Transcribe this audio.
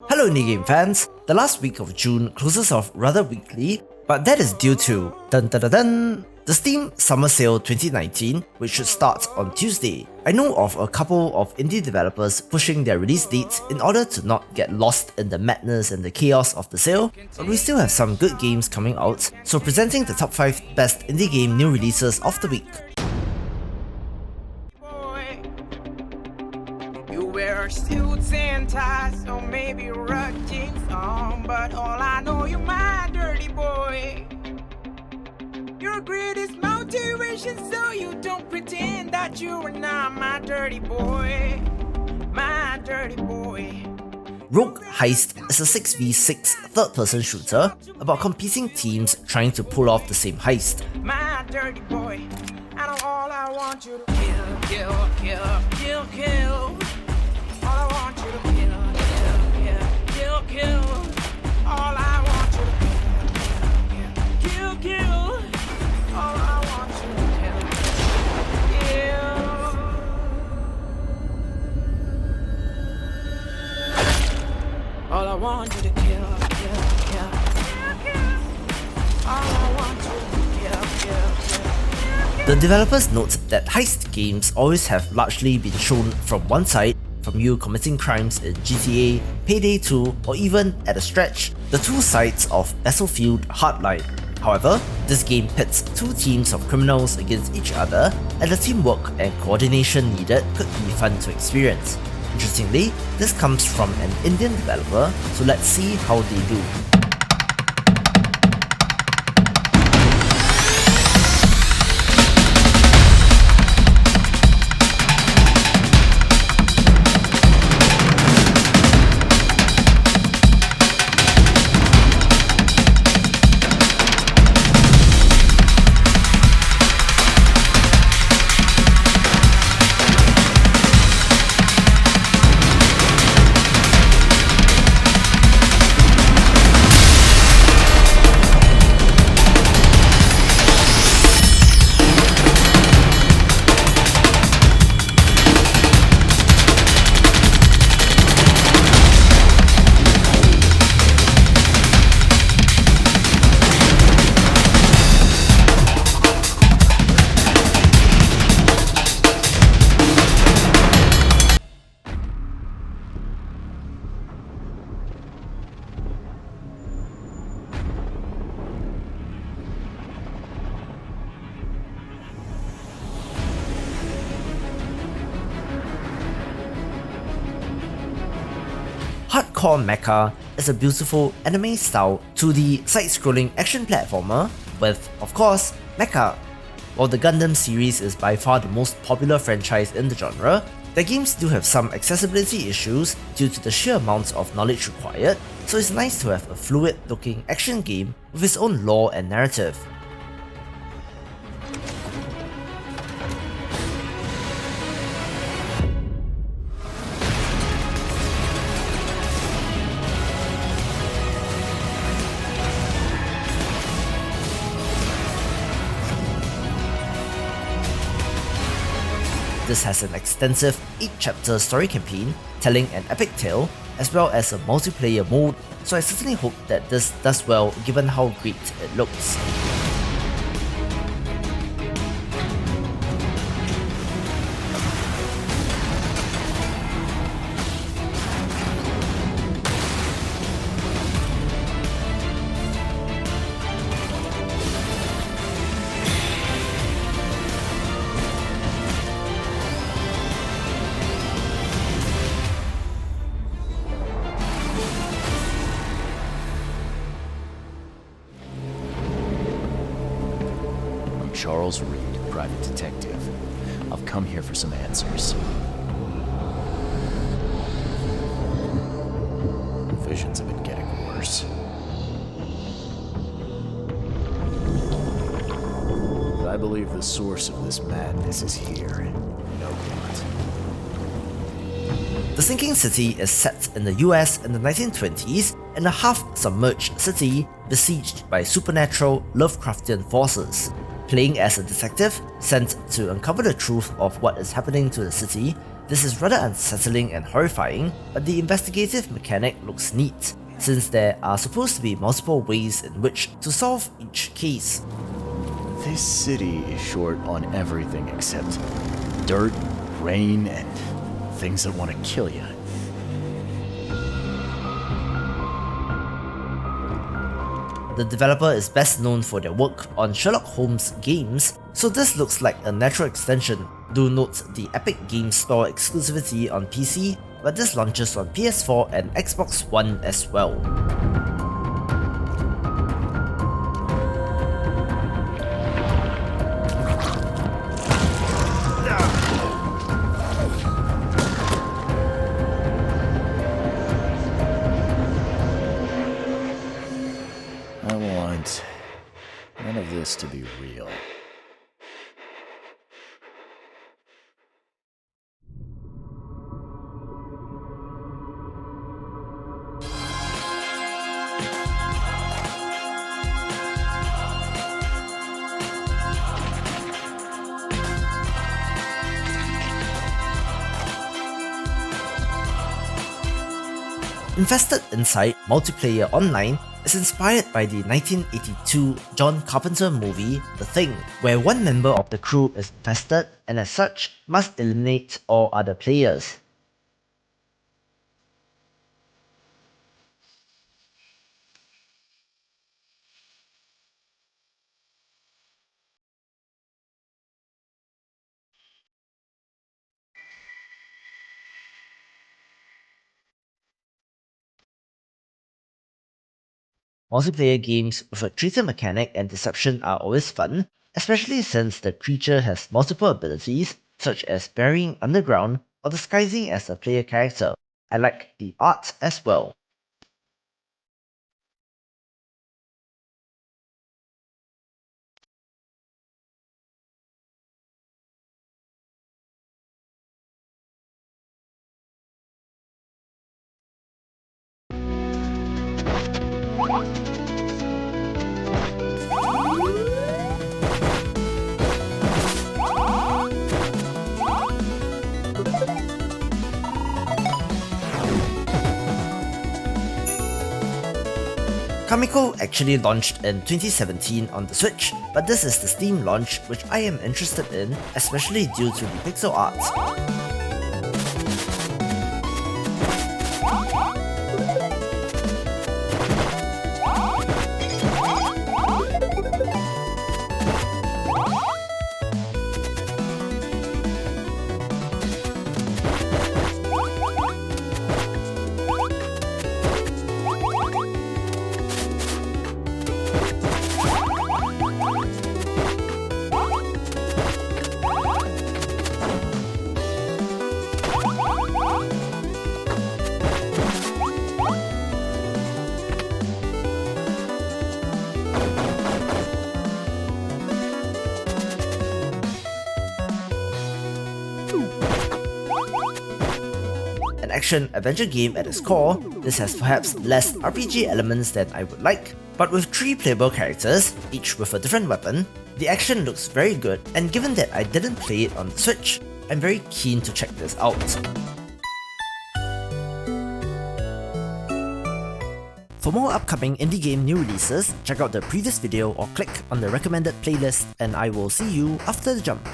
Hello indie game fans! The last week of June closes off rather weakly, but that is due to the Steam Summer Sale 2019, which should start on Tuesday. I know of a couple of indie developers pushing their release dates in order to not get lost in the madness and the chaos of the sale, but we still have some good games coming out, so presenting the top 5 best indie game new releases of the week. Suits and ties, or maybe rough jeans on, but all I know, you're my dirty boy. Your greatest motivation, so you don't pretend that you are not my dirty boy. My dirty boy. Rogue Heist is a 6v6 third-person shooter about competing teams trying to pull off the same heist. My dirty boy, and all I want you to kill. All I want you to kill. All I want you to kill. All I want you to kill. All I want you to kill. All I want you to kill. The developers note that heist games always have largely been shown from one side, from you committing crimes in GTA, Payday 2, or even, at a stretch, the two sides of Battlefield Hardline. However, this game pits two teams of criminals against each other, and the teamwork and coordination needed could be fun to experience. Interestingly, this comes from an Indian developer, so let's see how they do. Hardcore MECHA is a beautiful anime-style 2D side-scrolling action platformer with, of course, mecha. While the Gundam series is by far the most popular franchise in the genre, their games do have some accessibility issues due to the sheer amount of knowledge required, so it's nice to have a fluid-looking action game with its own lore and narrative. This has an extensive 8-chapter story campaign telling an epic tale, as well as a multiplayer mode, so I certainly hope that this does well given how great it looks. Charles Reed, private detective. I've come here for some answers. Visions have been getting worse. But I believe the source of this madness is here in Oakland. The Sinking City is set in the US in the 1920s in a half-submerged city besieged by supernatural Lovecraftian forces. Playing as a detective sent to uncover the truth of what is happening to the city, This is rather unsettling and horrifying, but the investigative mechanic looks neat, since there are supposed to be multiple ways in which to solve each case. This city is short on everything except dirt, rain, and things that want to kill you. The developer is best known for their work on Sherlock Holmes games, so this looks like a natural extension. Do note the Epic Games Store exclusivity on PC, but this launches on PS4 and Xbox One as well. I want none of this to be real. Infested Inside Multiplayer Online is inspired by the 1982 John Carpenter movie The Thing, where one member of the crew is infested and as such must eliminate all other players. Multiplayer games with a traitor mechanic and deception are always fun, especially since the creature has multiple abilities, such as burying underground or disguising as a player character. I like the art as well. KAMIKO actually launched in 2017 on the Switch, but this is the Steam launch which I am interested in, especially due to the pixel art. An action-adventure game at its core, this has perhaps less RPG elements than I would like, but with 3 playable characters, each with a different weapon, the action looks very good, and given that I didn't play it on the Switch, I'm very keen to check this out. For more upcoming indie game new releases, check out the previous video or click on the recommended playlist, and I will see you after the jump.